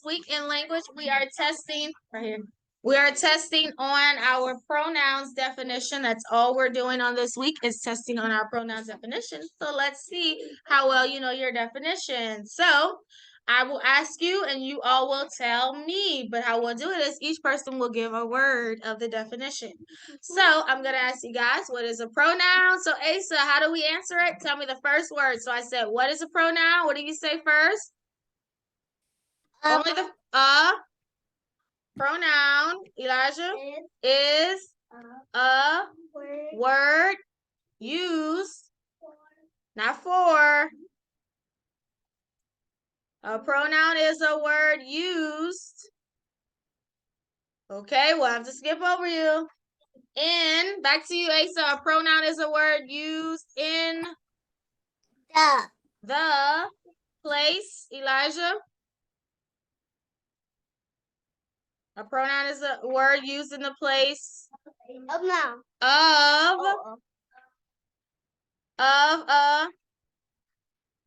week in language, we are testing right here. We are testing on our pronouns definition. That's all we're doing on this week is testing on our pronouns definition. So let's see how well you know your definition. So I will ask you and you all will tell me. But how we'll do it is each person will give a word of the definition. So I'm going to ask you guys, what is a pronoun? So Asa, how do we answer it? Tell me the first word. So I said, what is a pronoun? What do you say first? Only the pronoun, Elijah, is a word used, not for. A pronoun is a word used. Okay, we'll have to skip over you. In, back to you, Asa. A pronoun is a word used in the place, Elijah. A pronoun is a word used in the place of a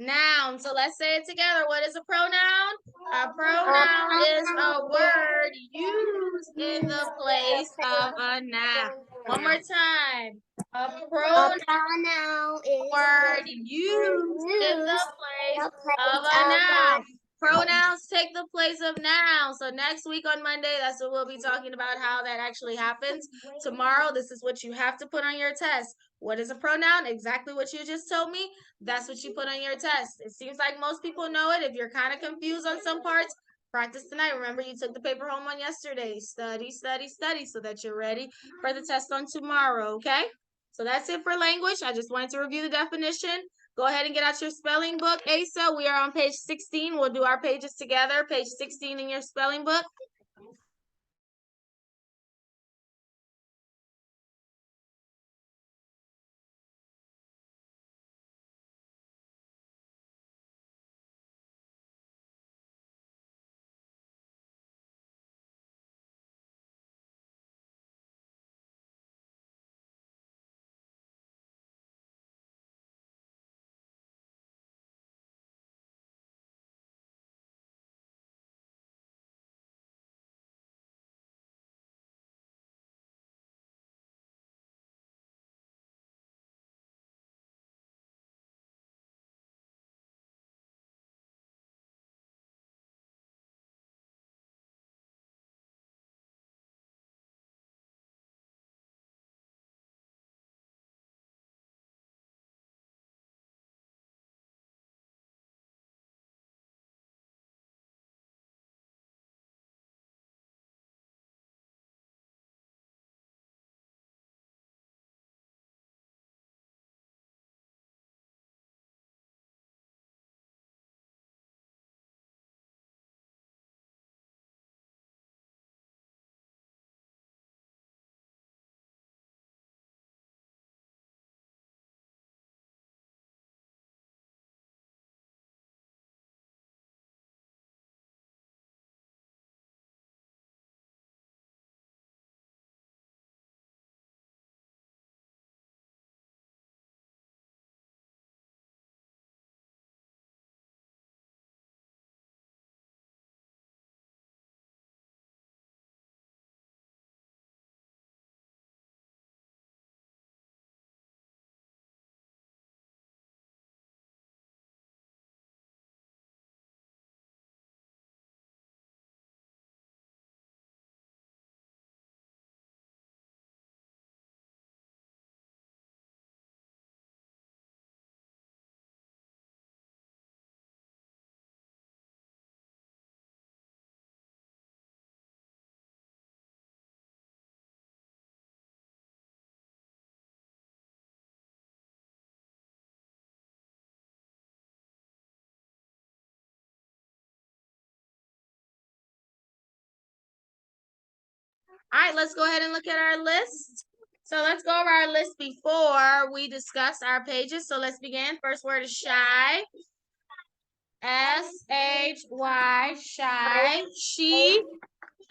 noun. So let's say it together. What is a pronoun? A pronoun is a word used in the place of a noun. One more time. A pronoun is a word used in the place of a noun. Pronouns take the place of nouns. So next week on Monday, that's what we'll be talking about, how that actually happens. Tomorrow, this is what you have to put on your test. What is a pronoun? Exactly what you just told me. That's what you put on your test. It seems like most people know it. If you're kind of confused on some parts, practice tonight. Remember, you took the paper home on yesterday. Study, study, study so that you're ready for the test on tomorrow, okay? So that's it for language. I just wanted to review the definition. Go ahead and get out your spelling book, Asa. We are on page 16. We'll do our pages together. Page 16 in your spelling book. All right, let's go ahead and look at our list. So let's go over our list before we discuss our pages. So let's begin. First word is shy. S-H-Y, shy. She,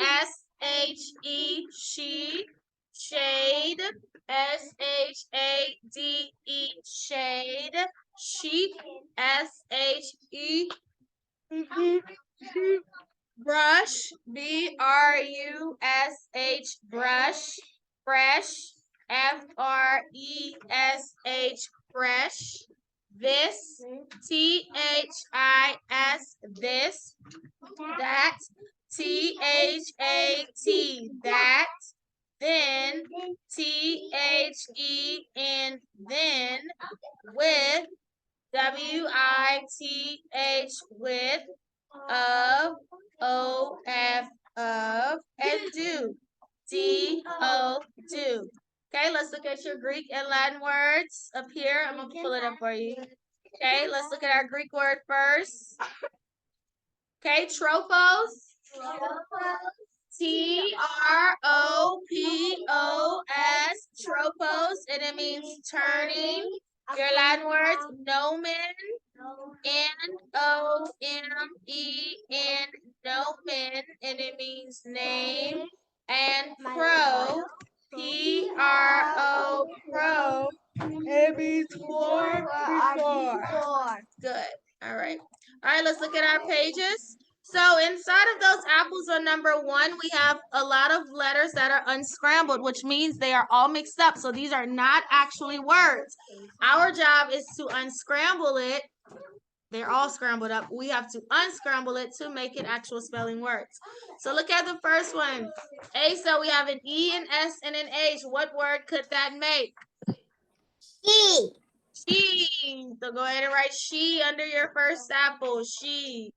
S-H-E, she. Shade, S-H-A-D-E, shade. Sheep, S-H-E, Brush, B-R-U-S-H, brush. Fresh, F-R-E-S-H, fresh. This, T-H-I-S, this. That, T-H-A-T, that. Then, T-H-E-N, then. With, W-I-T-H, with. Of, O-F, of. And do, D-O, do. Okay, let's look at your Greek and Latin words up here. I'm going to pull it up for you. Okay, let's look at our Greek word first. Okay, tropos. T-R-O-P-O-S, tropos, and it means turning. Your Latin words, nomen, N-O-M-E-N, nomen, and it means name. And pro, P-R-O, pro, it means for, before. Good. All right. All right, let's look at our pages. So inside of those apples on number 1, we have a lot of letters that are unscrambled, which means they are all mixed up. So these are not actually words. Our job is to unscramble it. They're all scrambled up. We have to unscramble it to make it actual spelling words. So look at the first one. A, so we have an E, an S, and an H. What word could that make? She. She. So go ahead and write she under your first apple. She.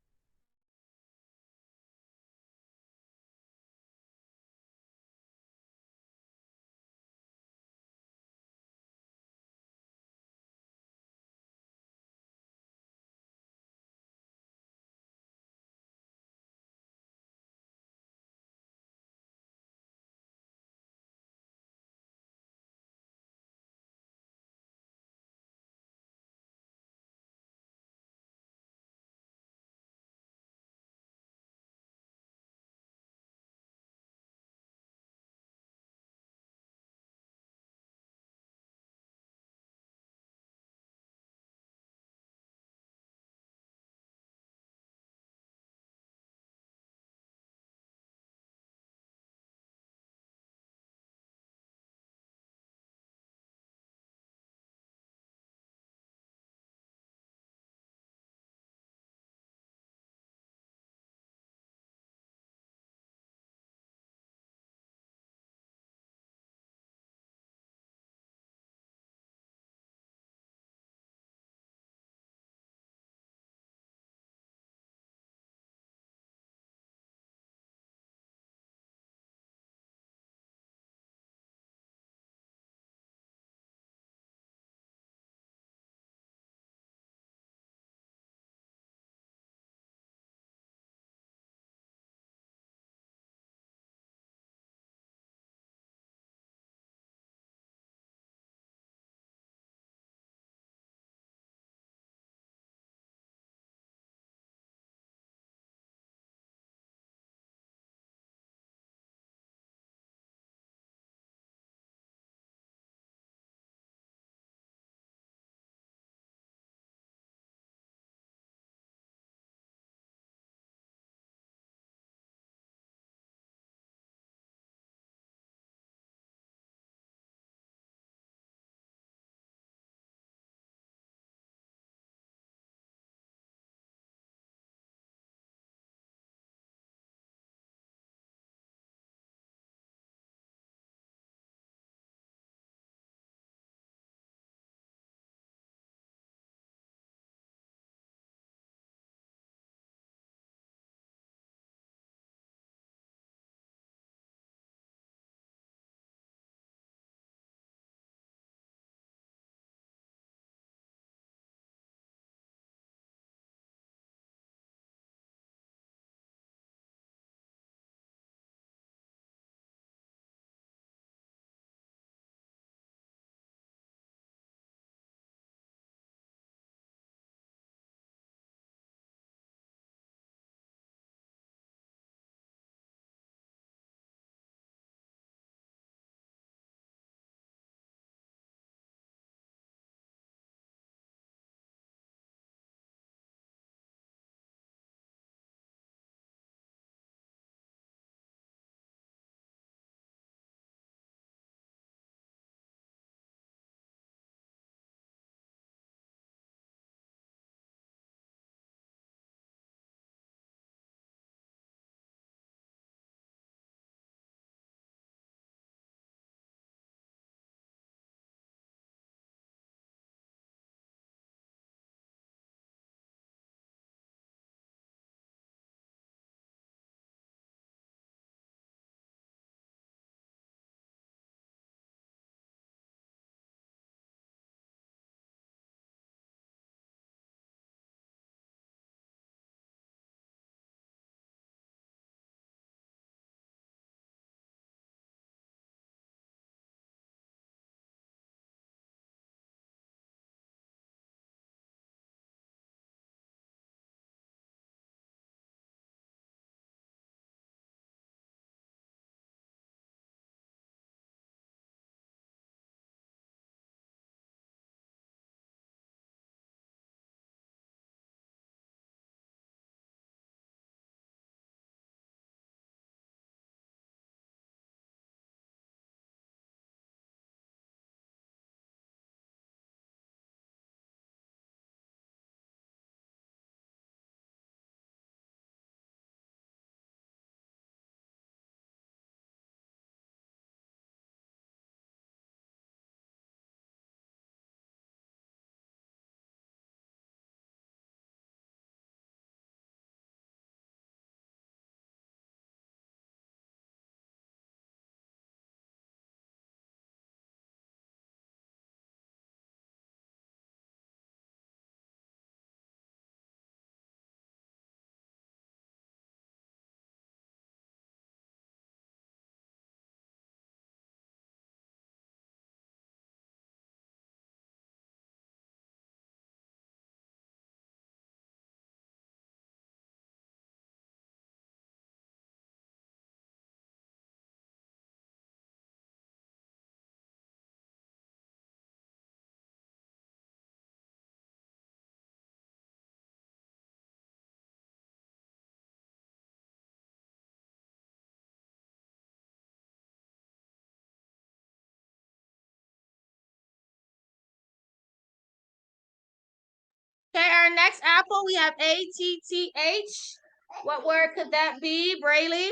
our next apple, we have A-T-T-H. What word could that be, Braylee?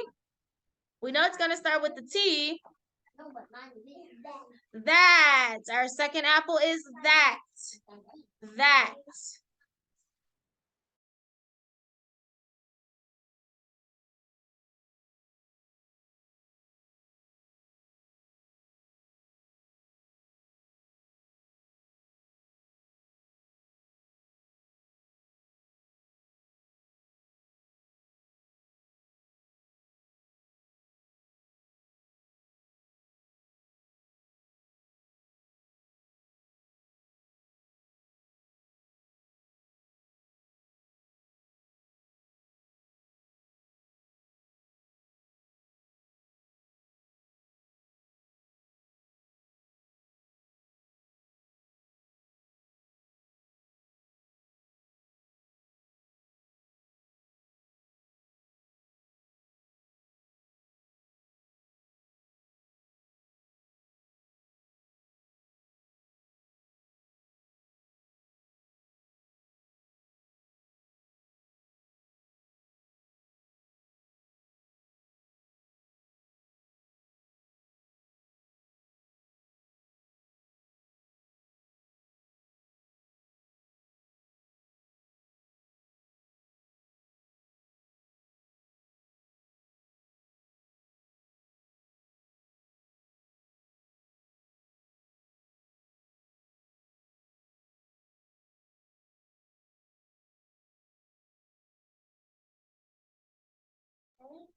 We know it's going to start with the T. That. Our second apple is that. That.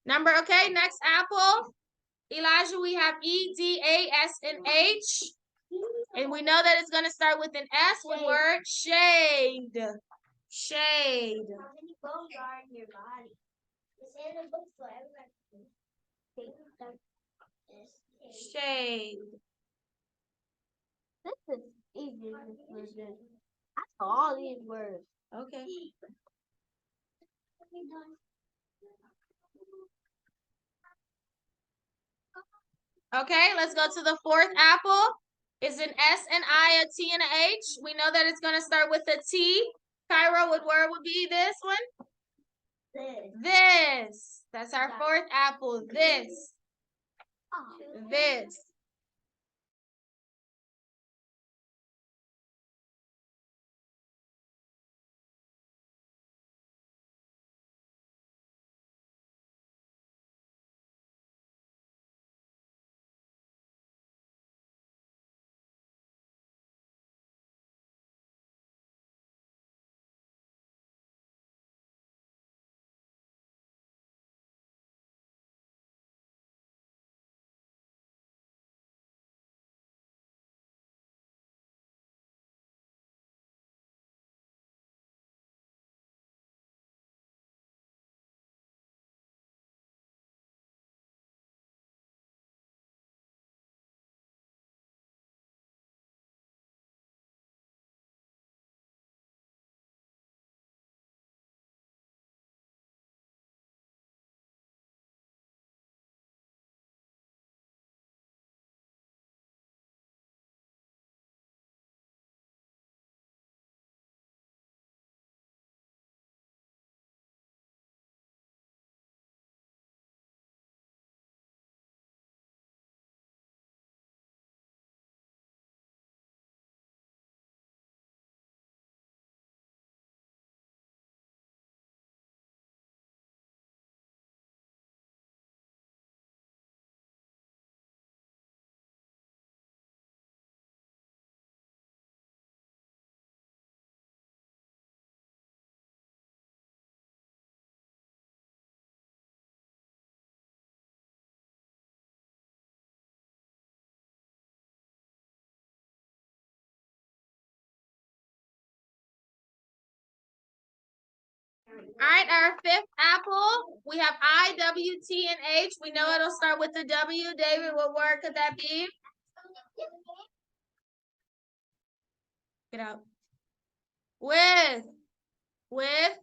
Okay, next apple. Elijah, we have E-D-A-S-N-H. And we know that it's going to start with an S. What word? Shade. Shade. Shade. This is easy. I saw all these words. Okay. Okay, let's go to the fourth apple. Is an S, an I, a T, and an H. We know that it's going to start with a T. Cairo, what word would be this one? This. That's our fourth apple. This. This. All right, our fifth apple, we have I, W, T, and H. We know it'll start with the W. David, what word could that be? Get out. With. With.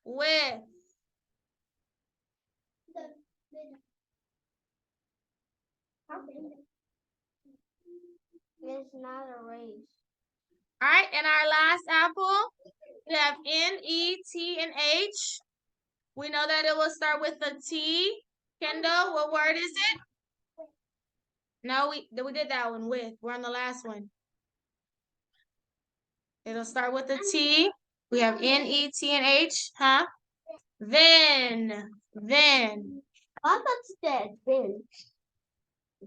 With. It's not a race. All right, and our last apple, we have N, E, T, and H. We know that it will start with the T. Kendall, what word is it? No, we did that one with. We're on the last one. It'll start with the T. We have N, E, T, and H, huh? Then. I thought you said then.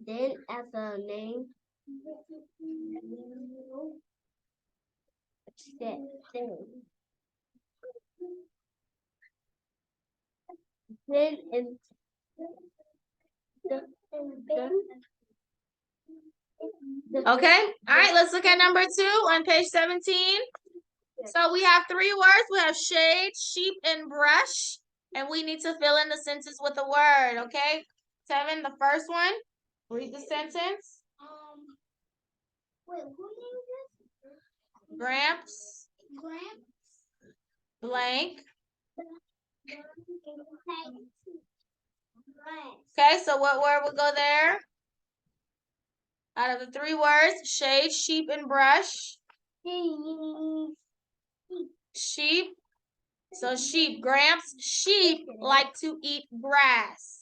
Then as a name. Then. Then and Okay, all right, let's look at number 2 on page 17. So we have 3 words. We have shade, sheep, and brush. And we need to fill in the sentence with a word, okay? 7, the first one. Read the sentence. Wait, who named this? Gramps. Blank. Okay, so what word would go there? Out of the 3 words, shade, sheep, and brush. Sheep. So sheep, Gramps, sheep like to eat grass.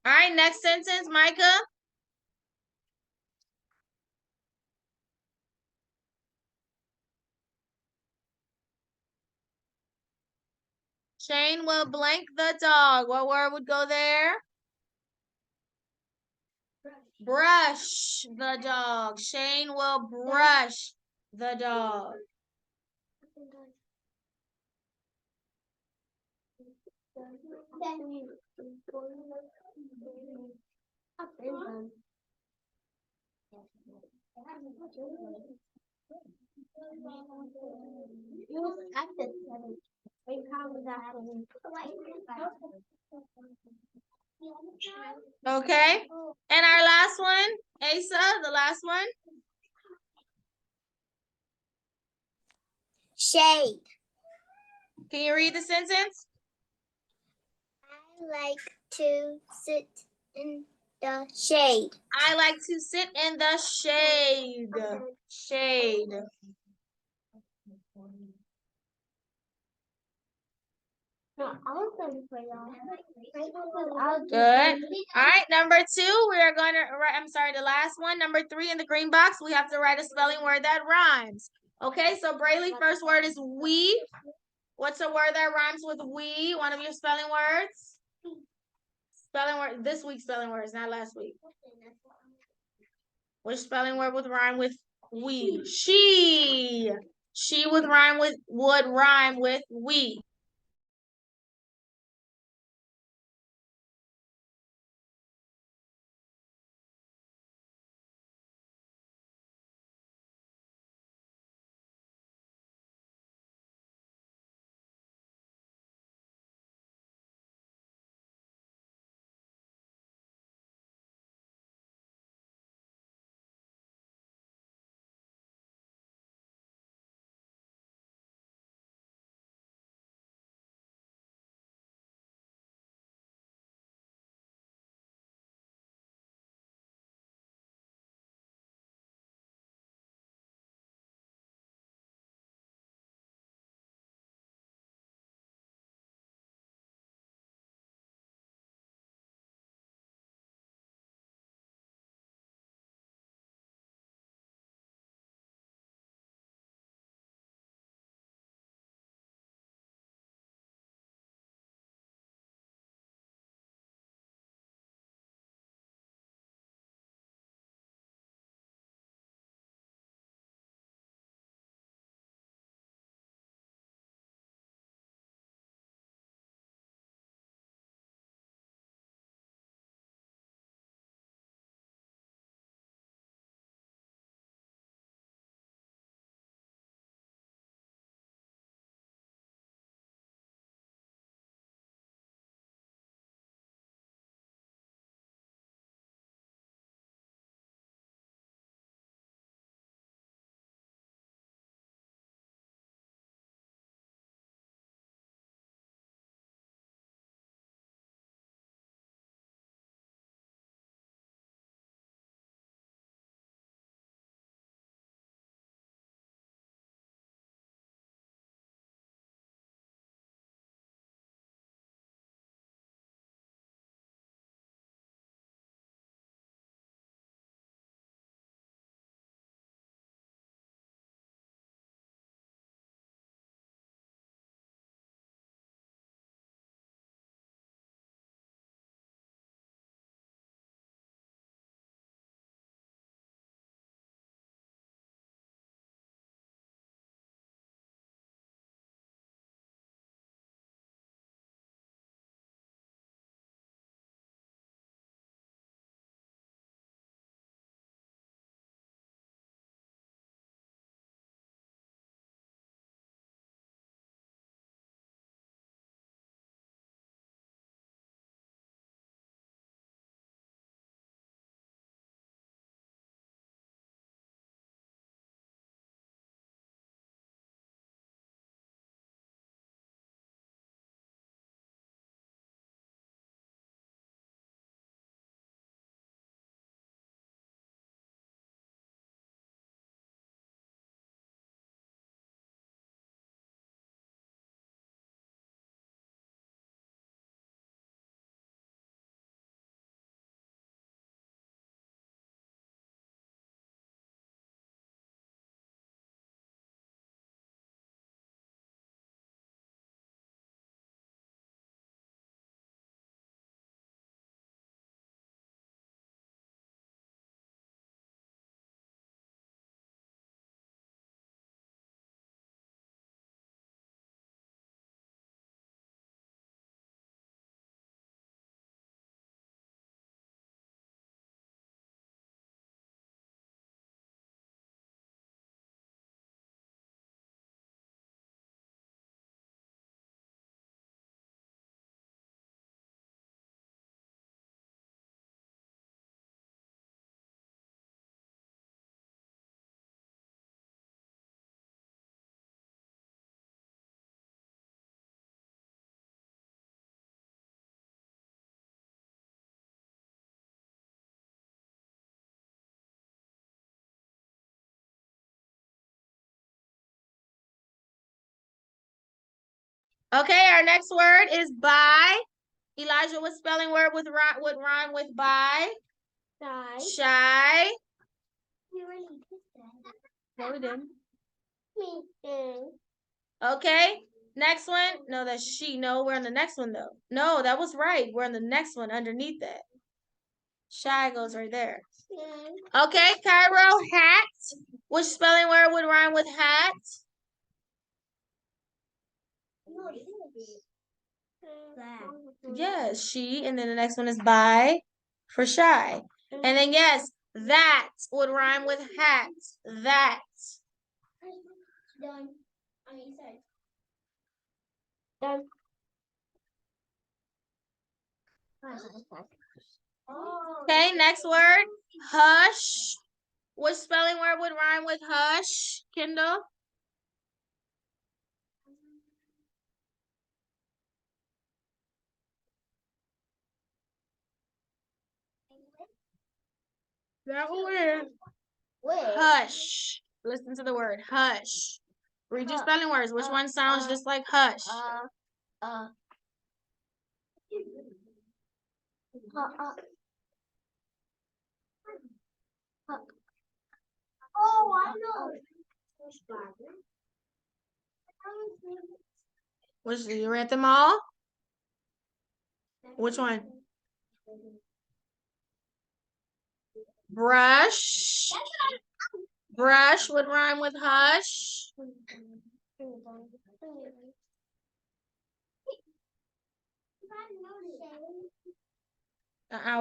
All right, next sentence, Micah. Shane will blank the dog. What word would go there? Brush the dog. Shane will brush the dog. Okay. And our last one, Asa, the last one. Shade. Can you read the sentence? I like to sit in the shade. I like to sit in the shade. Shade. No, I'll for y'all. Good. All right, number 2, we are going to write, I'm sorry, the last one, number 3 in the green box, we have to write a spelling word that rhymes. Okay, so Brayley, first word is we. What's a word that rhymes with we? One of your spelling words? Spelling word, this week's spelling words, not last week. Which spelling word would rhyme with we? She. She would rhyme with we. Okay, our next word is by. Elijah, what spelling word would rhyme with by? Shy. Shy. We already did that. No, we didn't. Me too. Okay, next one. No, that's she. No, we're on the next one though. No, that was right. We're on the next one underneath that. Shy goes right there. Okay, Cairo, hat. Which spelling word would rhyme with hat? Yes, she, and then the next one is by for shy. And then yes, that would rhyme with hat. That. Done. On your side. Done. Okay, next word. Hush. Which spelling word would rhyme with hush, Kendall? That word. Hush. Listen to the word hush. Read your spelling words. Which one sounds just like hush? Oh, I know. Which you read them all? Which one? Brush. Brush would rhyme with hush.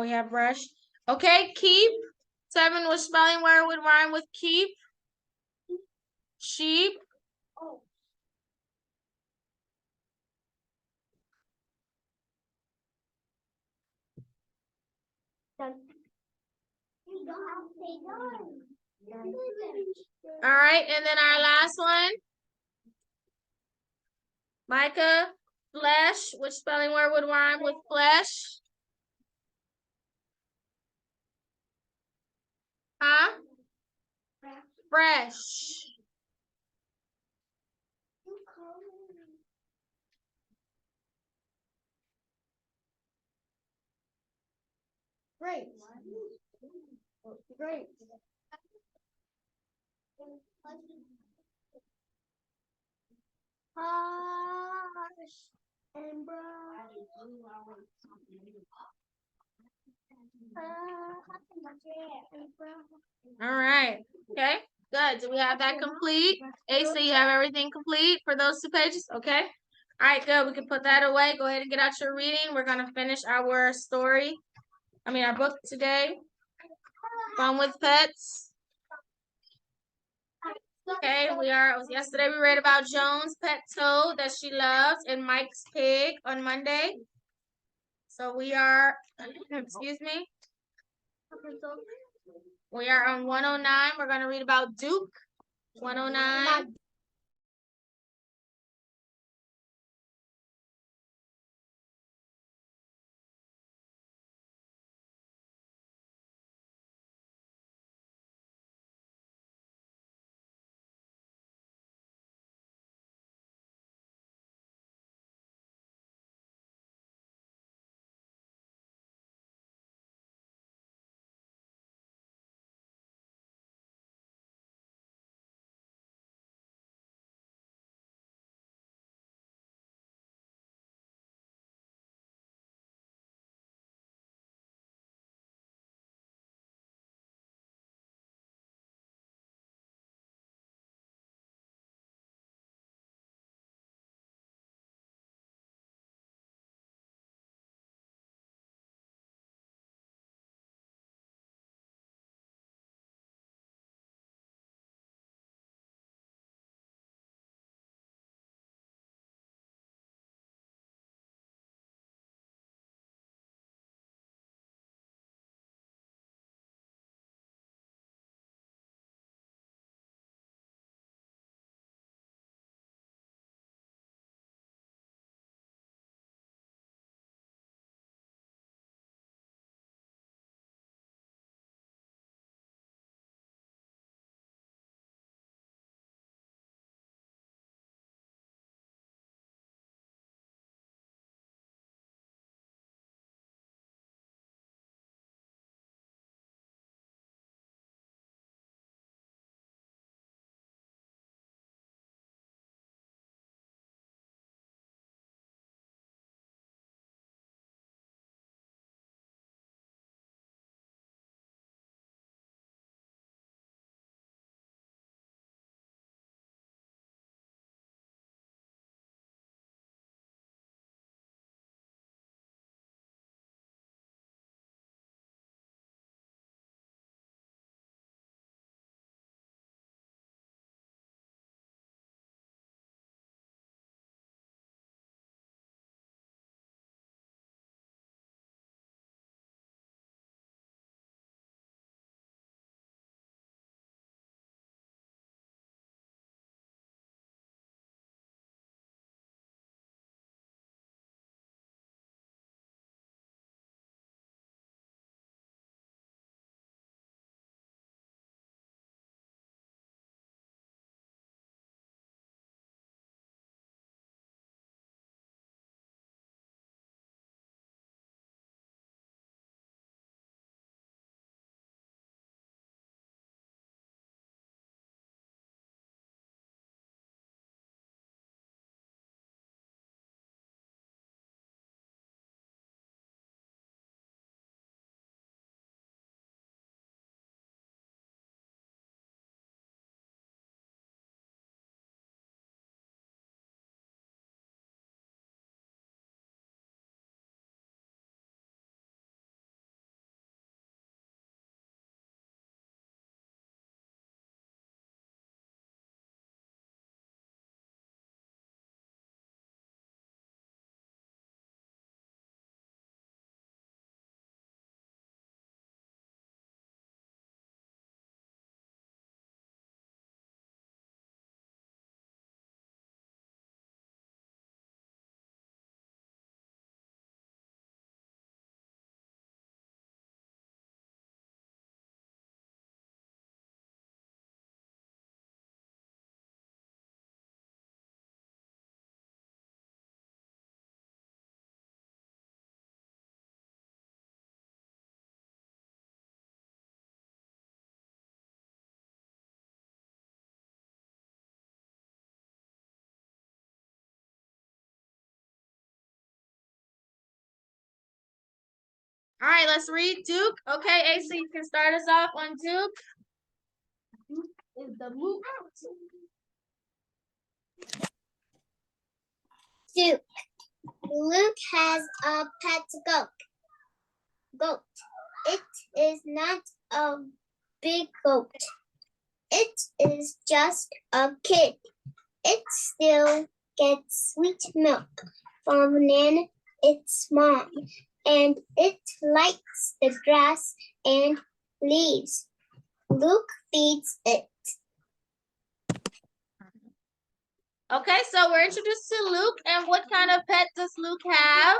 We have brush. Okay, keep. 7, which spelling word would rhyme with keep? Sheep. All right, and then our last one. Micah, flesh. Which spelling word would rhyme with flesh? Huh? Fresh. Great. Great. Hush and All right. Okay. Good. Do we have that complete? Asa, you have everything complete for those 2 pages? Okay. All right, good. We can put that away. Go ahead and get out your reading. We're going to finish our story. Our book today. Fun with Pets. Okay, yesterday we read about Joan's pet toad that she loves and Mike's pig on Monday. So we are, excuse me. We are on 109. We're going to read about Duke. 109. All right, let's read Duke. Okay, AC, you can start us off on Duke. Is the mook. Duke. Luke has a pet goat. It is not a big goat. It is just a kid. It still gets sweet milk from its mom, and it likes the grass and leaves. Luke feeds it. Okay, so we're introduced to Luke, and what kind of pet does Luke have?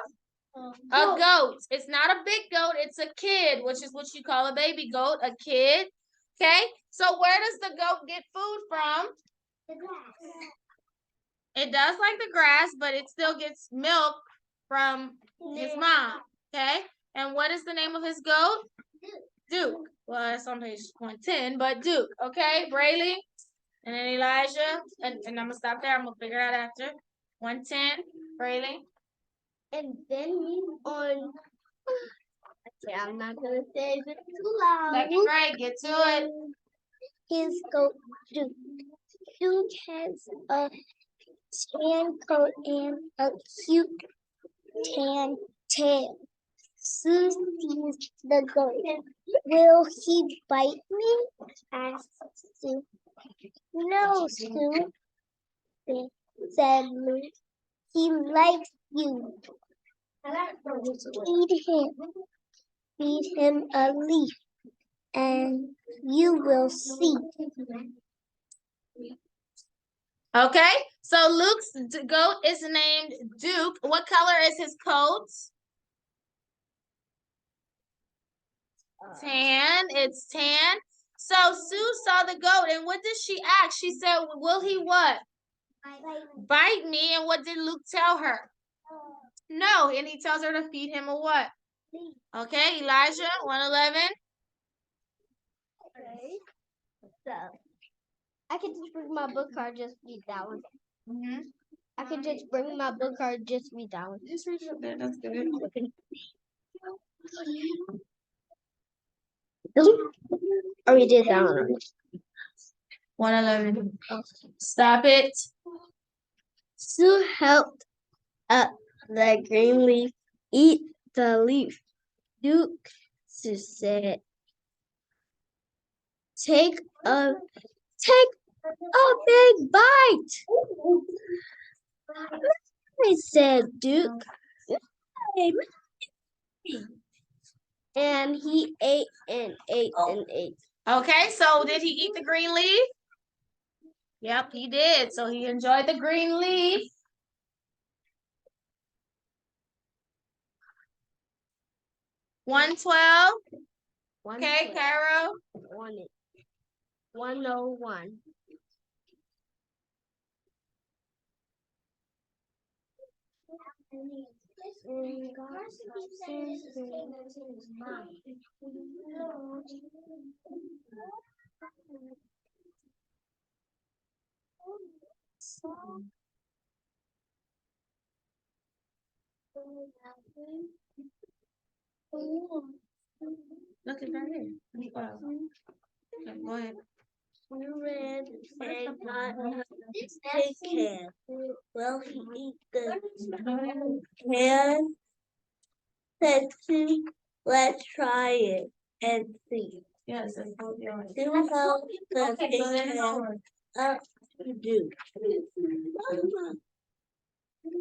A goat. It's not a big goat, it's a kid, which is what you call a baby goat, a kid. Okay, so where does the goat get food from? The grass. It does like the grass, but it still gets milk from his mom. Okay, and what is the name of his goat? Duke. Well, that's on page 110, but Duke. Okay, Brayley, and then Elijah, and I'm gonna stop there. I'm gonna figure it out after. 110, Brayley. And then on. Okay, I'm not gonna say it too loud. Second grade, get to it. His goat Duke. Duke has a tan coat and a cute tan tail. Sue sees the goat. Will he bite me? Asked Sue. No, Sue, said Luke. He likes you. Feed him a leaf, and you will see. Okay, so Luke's goat is named Duke. What color is his coat? Tan. It's tan. So Sue saw the goat, and what did she ask? She said, will he what? Bite me. And what did Luke tell her? No, and he tells her to feed him a what? Okay, Elijah, 111. Okay. So I can just bring my book card, just read that one. I can just bring my book card, just read that one. Just read it up there. That's good. I already did that one. 111. Stop it. Sue helped the green leaf eat the leaf. Duke said, Take a big bite. I said, Duke. And he ate and ate and ate. Okay, so did he eat the green leaf? Yep, he did. So he enjoyed the green leaf. $112. Okay, Carol. 101. Look at that here. Okay, go ahead. Red and not take care. Will he eat the can? Said Sue, let's try it and see. Yes. Sue held the can up to Duke.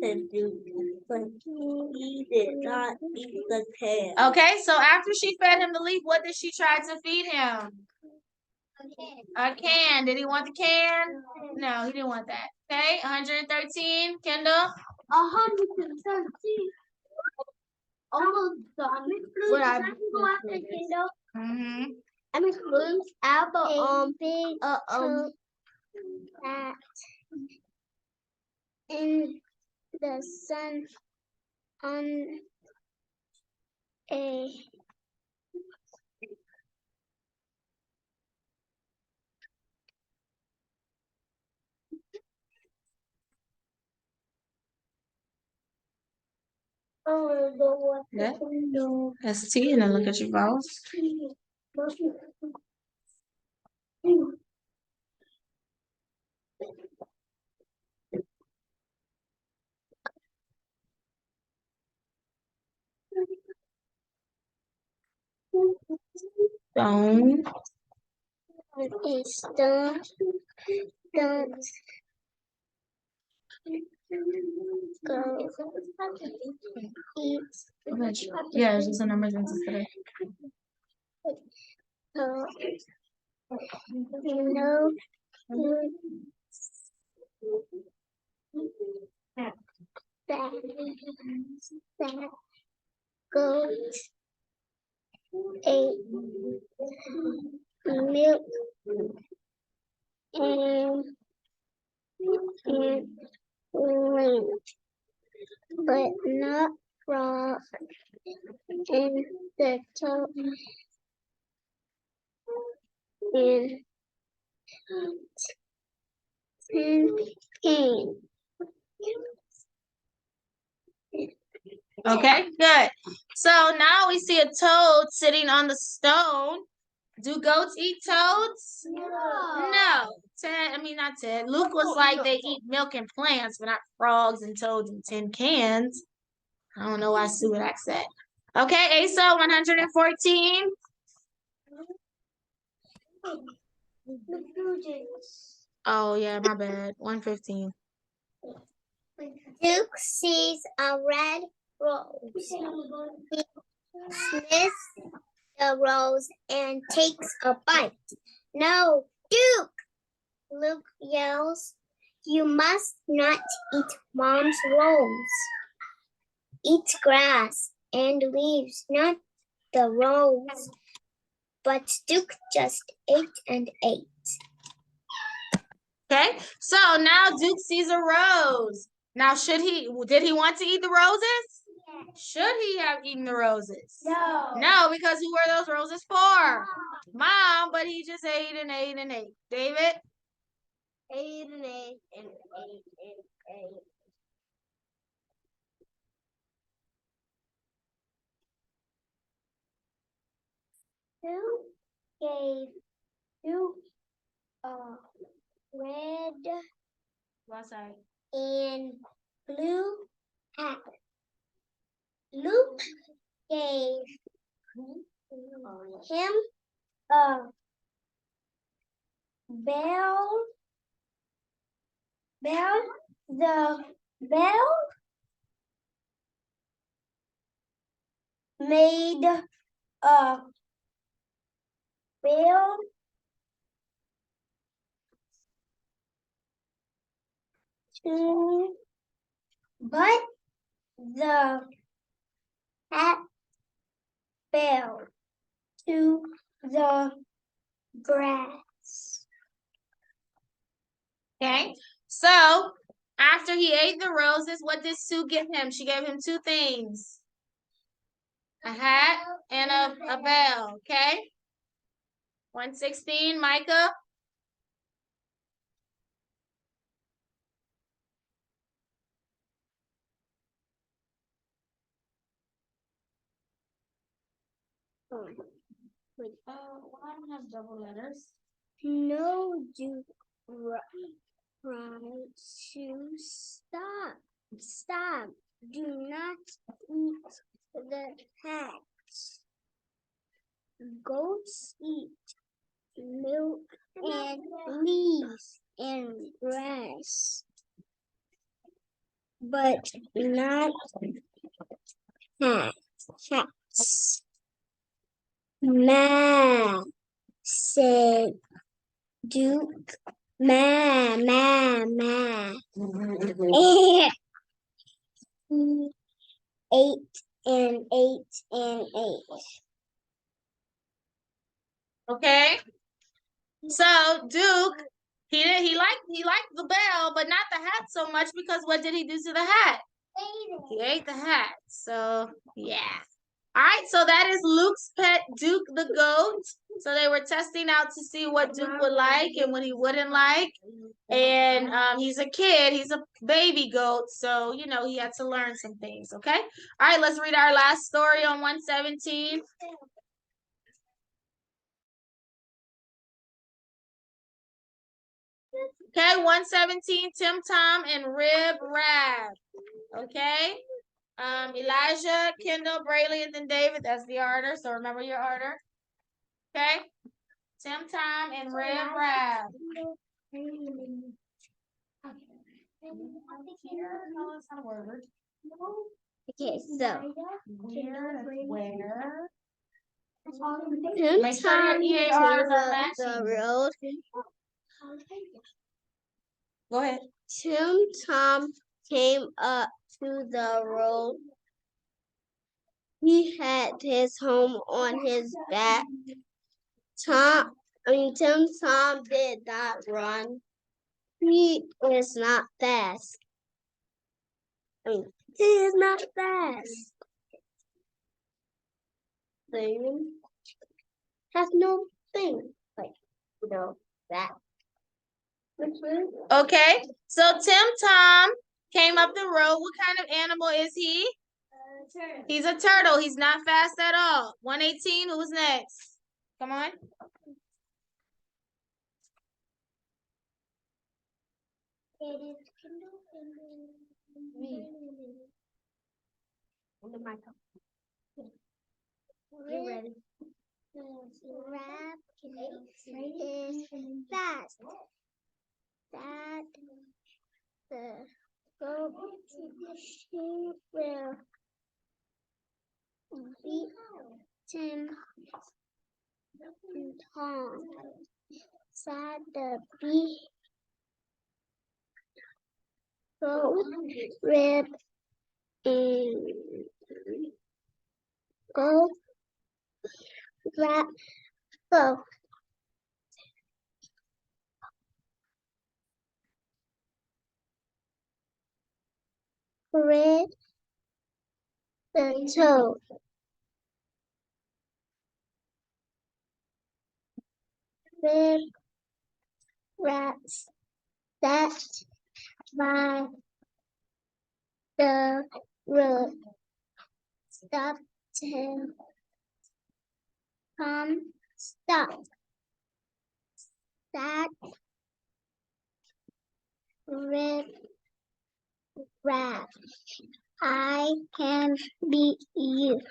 Said Duke, but he did not eat the can. Okay, so after she fed him the leaf, what did she try to feed him? A can. Did he want the can? No, he didn't want that. Okay, 113, Kendall. 113. Almost done. What I I mean, balloons out the Big cat in the sun on a Yeah. ST, and then look at your vowels. Stone. A stone. Don't go. Eat. Yeah, it's just an emergency today. No. No. That goat ate milk and went, but not frog and the toad and tin can. Okay, good. So now we see a toad sitting on the stone. Do goats eat toads? No. Not Ted. Luke was like they eat milk and plants, but not frogs and toads and tin cans. I don't know why Sue would ask that. Okay, Asa, 114. Oh yeah, my bad. 115. Duke sees a red rose. He sniffs the rose and takes a bite. No, Duke! Luke yells. You must not eat Mom's rose. Eat grass and leaves, not the rose. But Duke just ate and ate. Okay, so now Duke sees a rose. Now, did he want to eat the roses? Yeah. Should he have eaten the roses? No. No, because who were those roses for? Mom, but he just ate and ate and ate. David? Ate and ate and ate and ate. Who gave you a red and blue hat? Luke gave him a bell. The bell made a bell tune, but the hat fell to the grass. Okay, so after he ate the roses, what did Sue give him? She gave him two things. A hat and a bell, okay? 116, Micah? Why don't have double letters? No, Duke tried to stop. Stop. Do not eat the hat. Goats eat milk and leaves and grass, but not hats. Ma, said Duke. Ma. He ate and ate and ate. Okay. So Duke, he liked the bell, but not the hat so much because what did he do to the hat? He ate the hat. So yeah. All right, so that is Luke's pet, Duke the goat. So they were testing out to see what Duke would like and what he wouldn't like. And he's a kid, he's a baby goat, so you know he had to learn some things, okay? All right, let's read our last story on 117. Okay, 117, Tim Tom and Rib Rab. Okay. Elijah, Kendall, Brayley, and then David. That's the order. So remember your order. Okay. Tim Tom and Rib Rab. Okay, so Where? Tim Make sure Tom your to EARs are the matching. road. Go ahead. Tim Tom came up to the road. He had his home on his back. Tim Tom did not run. He is not fast. He is not fast. Thing has no thing like that. Okay. So Tim Tom came up the road. What kind of animal is he? He's a turtle. He's not fast at all. 118, who's next? Come on. You ready? Rab is fast. That the goat she will beat Tim Tom. Sad the bee goat rib and go rat go. Red the toe. Red rats that by the road. Stop Tim Tom. Stop. That red rat. I can beat you.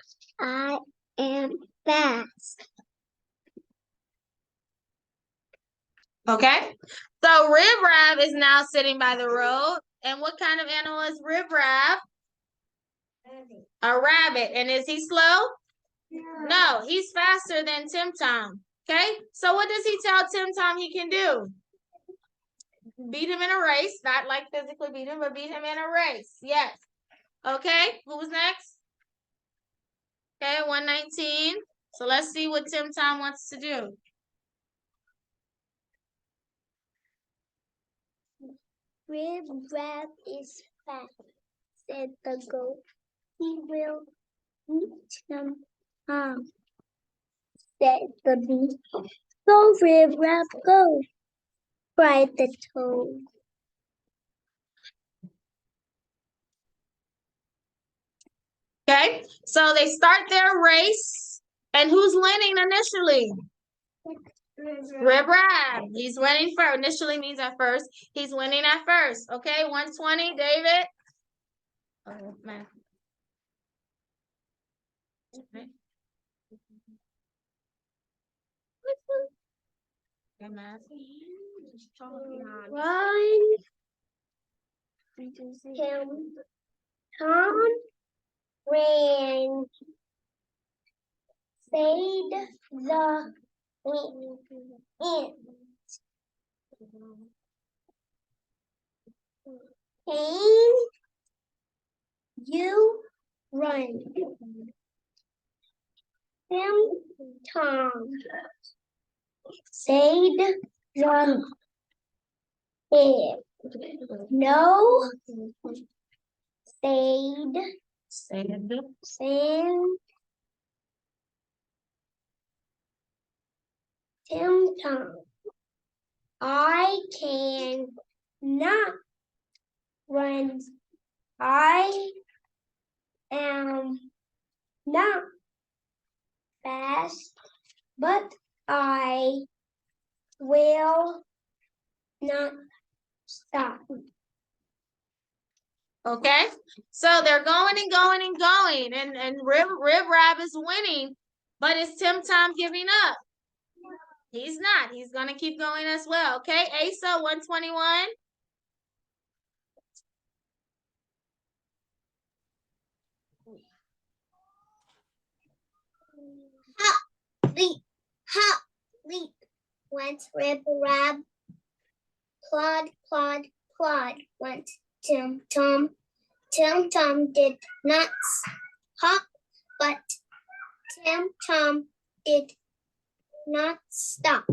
I am fast. Okay. So Rib Rab is now sitting by the road. And what kind of animal is Rib Rab? A rabbit. And is he slow? No, he's faster than Tim Tom. Okay. So what does he tell Tim Tom he can do? Beat him in a race. Not like physically beat him, but beat him in a race. Yes. Okay. Who's next? Okay, 119. So let's see what Tim Tom wants to do. Rib Rab is fast, said the goat. He will beat him, said the bee. Go, Rib Rab, go, cried the toad. Okay, so they start their race. And who's winning initially? Rib Rab. He's winning first. Initially means at first. He's winning at first. Okay, 120, David. Oh, man. Okay. Run. Tom ran, said the ant. Can you run? Tim Tom said the ant. No, said Tim Tom, I can not run. I am not fast, but I will not stop. Okay, so they're going and going and going, and Rib Rab is winning, but is Tim Tom giving up? He's not. He's gonna keep going as well. Okay, Asa 121. Hop, leap, went Rib Rab. Plod, plod, plod, went Tim Tom. Tim Tom did not hop, but Tim Tom did not stop.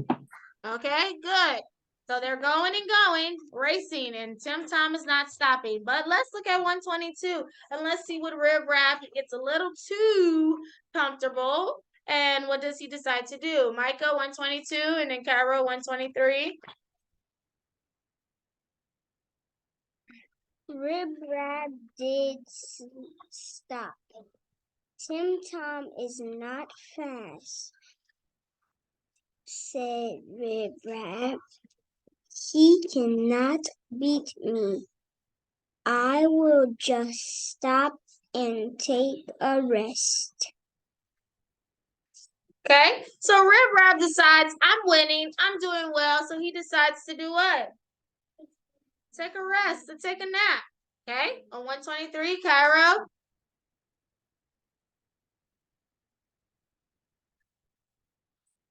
Okay, good. So they're going and going, racing, and Tim Tom is not stopping. But let's look at 122, and let's see what Rib Rab gets a little too comfortable. And what does he decide to do? Micah 122, and then Cairo 123. Rib Rab did stop. Tim Tom is not fast, said Rib Rab. He cannot beat me. I will just stop and take a rest. Okay, so Rib Rab decides, I'm winning, I'm doing well, so he decides to do what? Take a rest, to take a nap. Okay, on 123, Cairo.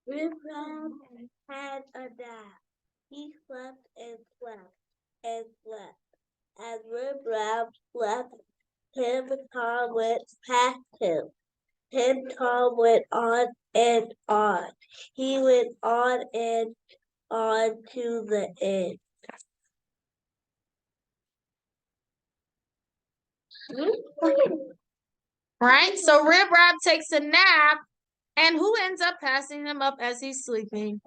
Rib Rab had a nap. He slept and slept and slept. As Rib Rab slept, Tim Tom went past him. Tim Tom went on and on. He went on and on to the end. Right, so Rib Rab takes a nap, and who ends up passing him up as he's sleeping?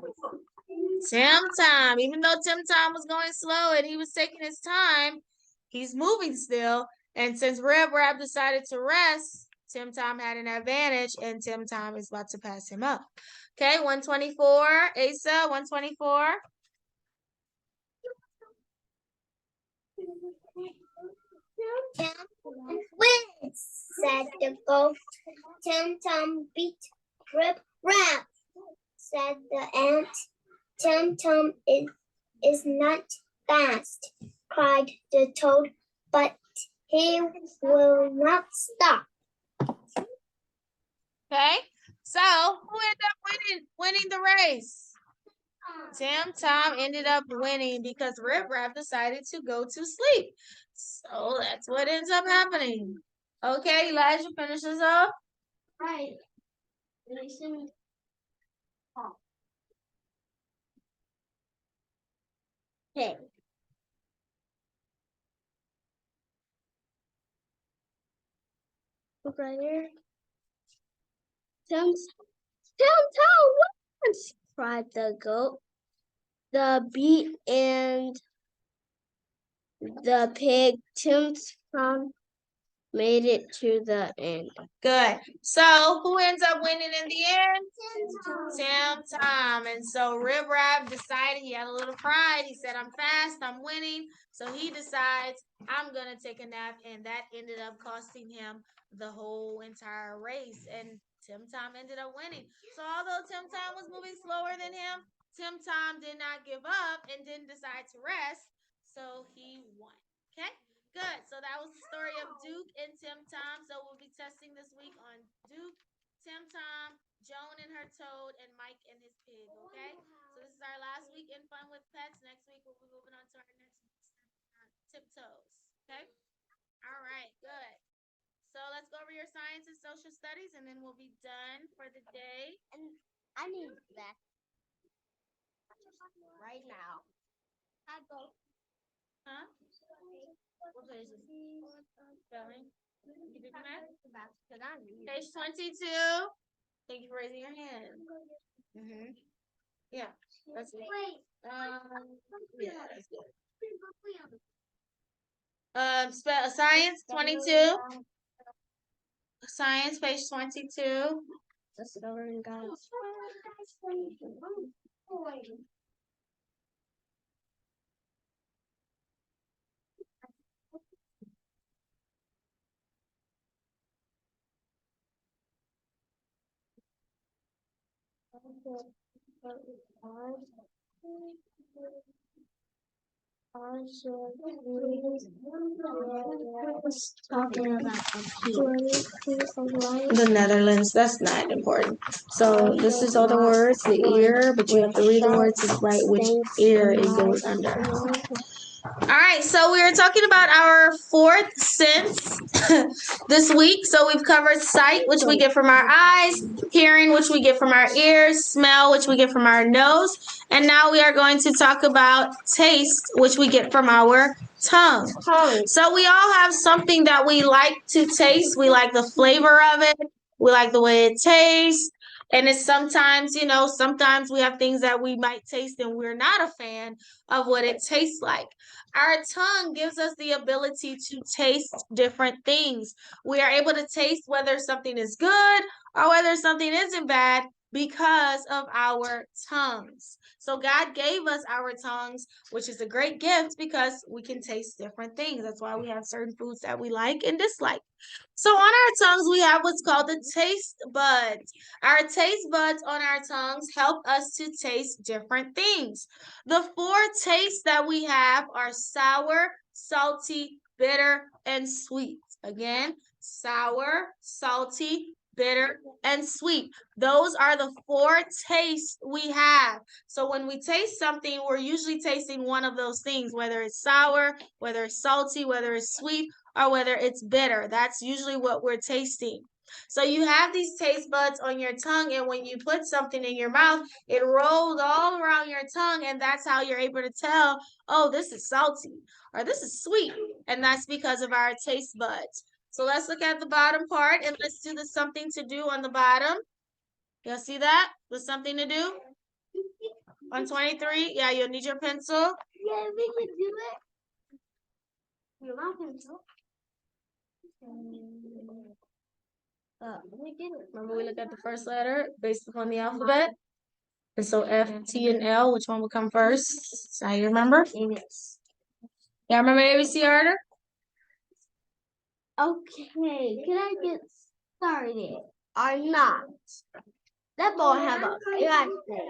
Tim Tom. Even though Tim Tom was going slow and he was taking his time, he's moving still. And since Rib Rab decided to rest, Tim Tom had an advantage, and Tim Tom is about to pass him up. Okay, 124, Asa, 124. Tim wins, said the goat. Tim Tom beat Rib Rab, said the ant. Tim Tom is not fast, cried the toad, but he will not stop. Okay, so who ended up winning the race? Tim Tom ended up winning because Rib Rab decided to go to sleep. So that's what ends up happening. Okay, Elijah, finish us up. Right. Okay. Look right here. Tim Tom wins, cried the goat. The beet and the pig. Tim Tom made it to the end. Good. So who ends up winning in the end? Tim Tom. And so Rib Rab decided, he had a little pride. He said, I'm fast, I'm winning. So he decides, I'm going to take a nap. And that ended up costing him the whole entire race. And Tim Tom ended up winning. So although Tim Tom was moving slower than him, Tim Tom did not give up and didn't decide to rest. So he won. Okay? Good. So that was the story of Duke and Tim Tom. So we'll be testing this week on Duke, Tim Tom, Joan and her toad, and Mike and his pig. Okay. So this is our last week in Fun with Pets. Next week we'll be moving on to our next tiptoes. Okay. All right. Good. So let's go over your science and social studies, and then we'll be done for the day. And I need that right now. I go. Huh? What page is it? Spelling. You did the math? Page 22. Thank you for raising your hand. Yeah, that's it. Yeah, that's good. Science 22. Science page 22. Let's go and guys. Talking about The Netherlands, that's not important. So this is all the words, the ear, but you have to read the words and write which ear it goes under. All right, so we are talking about our fourth sense this week. So we've covered sight, which we get from our eyes, hearing, which we get from our ears, smell, which we get from our nose, and now we are going to talk about taste, which we get from our tongue. So we all have something that we like to taste. We like the flavor of it. We like the way it tastes. And it's sometimes, sometimes we have things that we might taste and we're not a fan of what it tastes like. Our tongue gives us the ability to taste different things. We are able to taste whether something is good or whether something isn't bad because of our tongues. So God gave us our tongues, which is a great gift because we can taste different things. That's why we have certain foods that we like and dislike. So on our tongues, we have what's called the taste buds. Our taste buds on our tongues help us to taste different things. The four tastes that we have are sour, salty, bitter, and sweet. Again, sour, salty, bitter, and sweet. Those are the four tastes we have. So when we taste something, we're usually tasting one of those things, whether it's sour, whether it's salty, whether it's sweet, or whether it's bitter. That's usually what we're tasting. So you have these taste buds on your tongue, and when you put something in your mouth, it rolls all around your tongue, and that's how you're able to tell, oh, this is salty or this is sweet, and that's because of our taste buds. So let's look at the bottom part, and let's do the something to do on the bottom. Y'all see that? The something to do? On 23, yeah, you'll need your pencil. Yeah, we can do it. Your mom pencil. We did it. Remember, we look at the first letter based upon the alphabet. And so F, T, and L, which one will come first? So you remember? Yes. Yeah, remember ABC order? Okay, can I get started or not? That boy have a last name.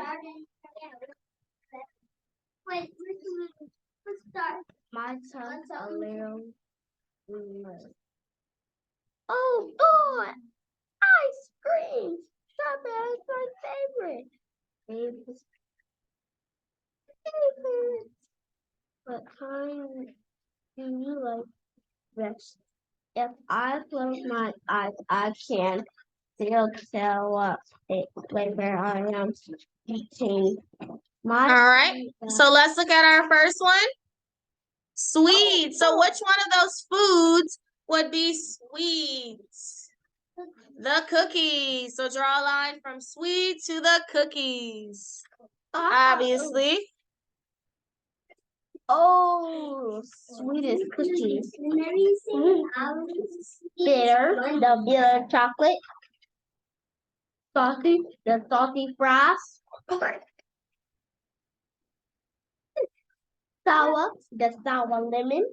Wait, let's start. My tongue's a little. Oh boy, ice cream. Strawberry is my favorite. Favorite. What kind do you like best? If I close my eyes, I can still tell what flavor I am eating. All right. So let's look at our first one. Sweet. So which one of those foods would be sweet? The cookies. So draw a line from sweet to the cookies. Obviously. Oh, sweetest cookies. Bitter, the bitter chocolate. Salty, the salty fries. Sour, the sour lemon.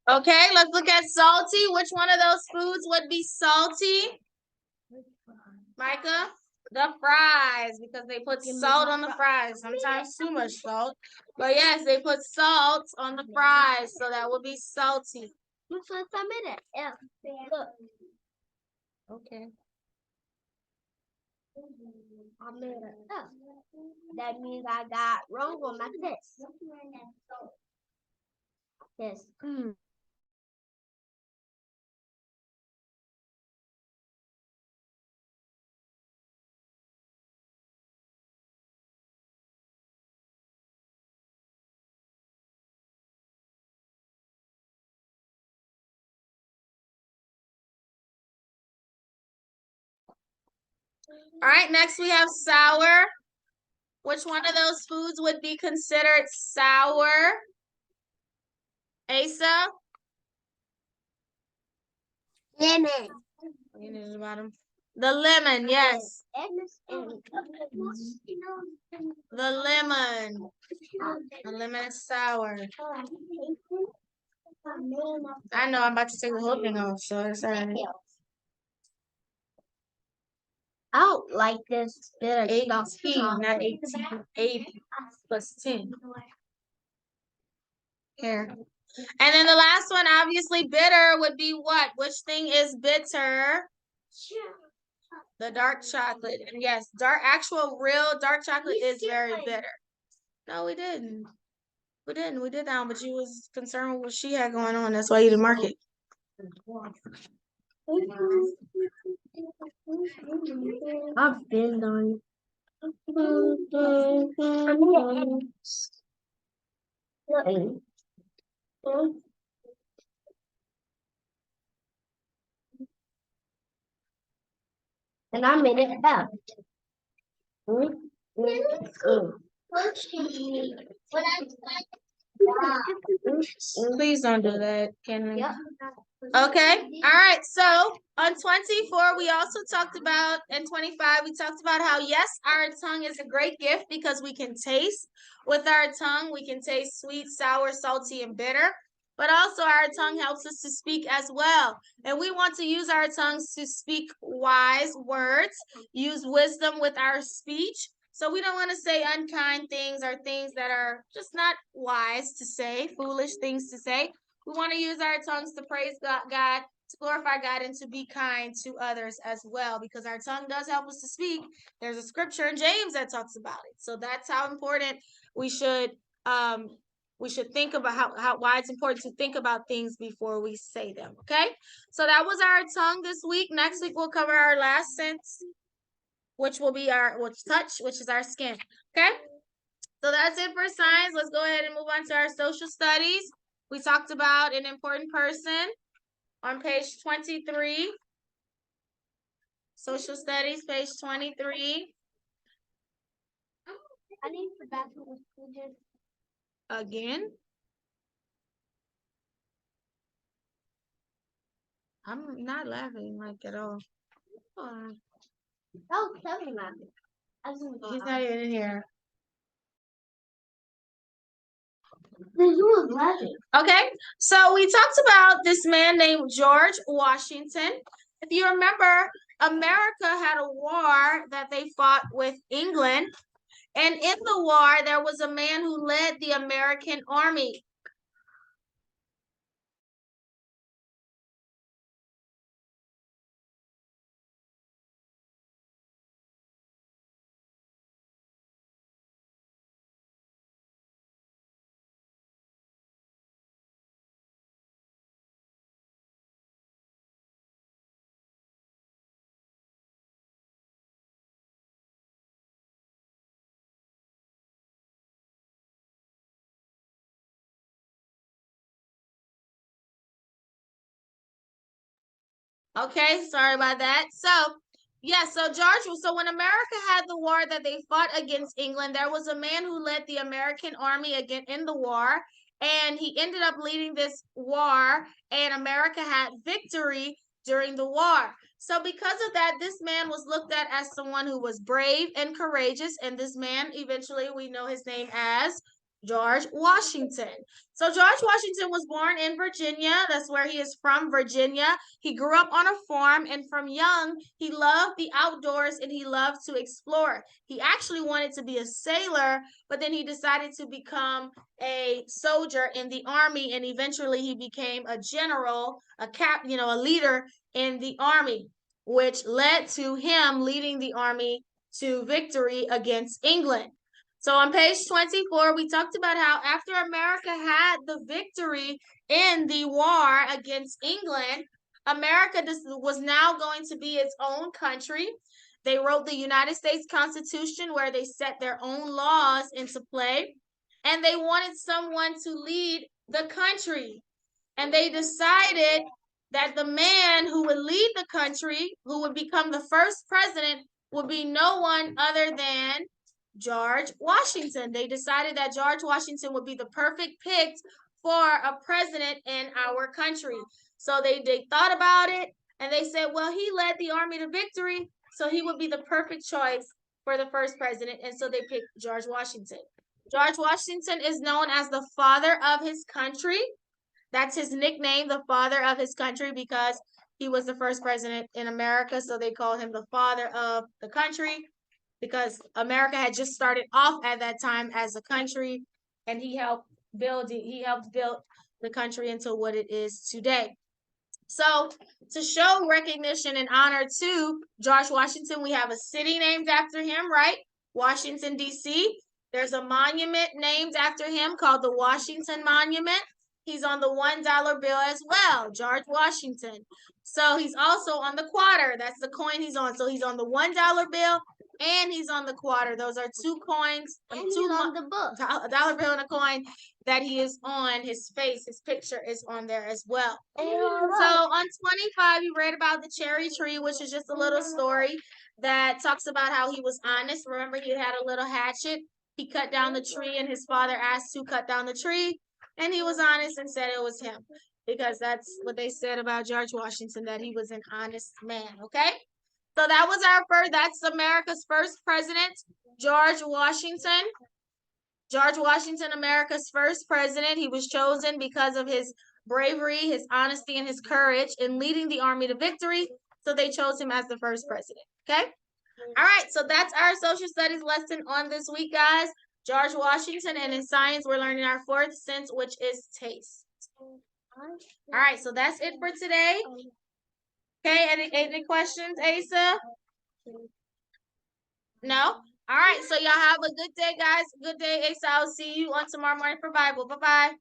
Okay, let's look at salty. Which one of those foods would be salty? Micah? The fries, because they put salt on the fries. Sometimes too much salt. But yes, they put salt on the fries, so that would be salty. Look for some minute. Yeah. Look. Okay. I made it up. That means I got wrong on my test. Yes. All right, next we have sour. Which one of those foods would be considered sour? Asa? Lemon. The lemon, yes. The lemon. The lemon is sour. I know I'm about to take the whole thing off, so it's all right. I don't like this bit of 18, stuff. not 18. 8 plus 10. Here. And then the last one, obviously, bitter would be what? Which thing is bitter? The dark chocolate. And yes, actual real dark chocolate is very bitter. No, we didn't. We didn't. We did that one, but you was concerned with what she had going on. That's why you didn't mark it. I've been on. And I made it up. Please don't do that, Kenley. Okay. All right. So on 24, we also talked about, and 25, we talked about how, yes, our tongue is a great gift because we can taste with our tongue. We can taste sweet, sour, salty, and bitter. But also our tongue helps us to speak as well. And we want to use our tongues to speak wise words, use wisdom with our speech. So we don't want to say unkind things or things that are just not wise to say, foolish things to say. We want to use our tongues to praise God, to glorify God, and to be kind to others as well, because our tongue does help us to speak. There's a scripture in James that talks about it. So that's how important we should think about why it's important to think about things before we say them. Okay. So that was our tongue this week. Next week we'll cover our last sense, which will be our touch, which is our skin. Okay. So that's it for science. Let's go ahead and move on to our social studies. We talked about an important person on page 23. Social studies, page 23. I need the bathroom. Again. I'm not laughing like at all. Oh, Kevin laughing. He's not even in here. Who was laughing? Okay, so we talked about this man named George Washington. If you remember, America had a war that they fought with England. And in the war, there was a man who led the American army. Okay, sorry about that. So when America had the war that they fought against England, there was a man who led the American army again in the war, and he ended up leading this war, and America had victory during the war. So because of that, this man was looked at as someone who was brave and courageous, and this man, eventually, we know his name as George Washington. So George Washington was born in Virginia. That's where he is from, Virginia. He grew up on a farm, and from young, he loved the outdoors and he loved to explore. He actually wanted to be a sailor, but then he decided to become a soldier in the army, and eventually he became a general, a leader in the army, which led to him leading the army to victory against England. So on page 24, we talked about how after America had the victory in the war against England, America was now going to be its own country. They wrote the United States Constitution, where they set their own laws into play, and they wanted someone to lead the country. And they decided that the man who would lead the country, who would become the first president, would be no one other than George Washington. They decided that George Washington would be the perfect pick for a president in our country. So they thought about it and they said, well, he led the army to victory, so he would be the perfect choice for the first president. And so they picked George Washington. George Washington is known as the father of his country. That's his nickname, the father of his country, because he was the first president in America. So they call him the father of the country because America had just started off at that time as a country, and he helped build the country into what it is today. So to show recognition and honor to George Washington, we have a city named after him, right? Washington, D.C. There's a monument named after him called the Washington Monument. He's on the $1 bill as well, George Washington. So he's also on the quarter. That's the coin he's on. So he's on the $1 bill and he's on the quarter. Those are two coins. And he's on the book. A dollar bill and a coin that he is on. His face, his picture is on there as well. So on 25, you read about the cherry tree, which is just a little story that talks about how he was honest. Remember, he had a little hatchet. He cut down the tree, and his father asked who cut down the tree, and he was honest and said it was him, because that's what they said about George Washington, that he was an honest man, okay? So that was that's America's first president, George Washington. George Washington, America's first president. He was chosen because of his bravery, his honesty, and his courage in leading the army to victory. So they chose him as the first president, okay? All right, so that's our social studies lesson on this week, guys. George Washington, and in science, we're learning our fourth sense, which is taste. All right, so that's it for today. Okay, any questions, Asa? No? All right, so y'all have a good day, guys. Good day, Asa. I'll see you on tomorrow morning for Bible. Bye-bye.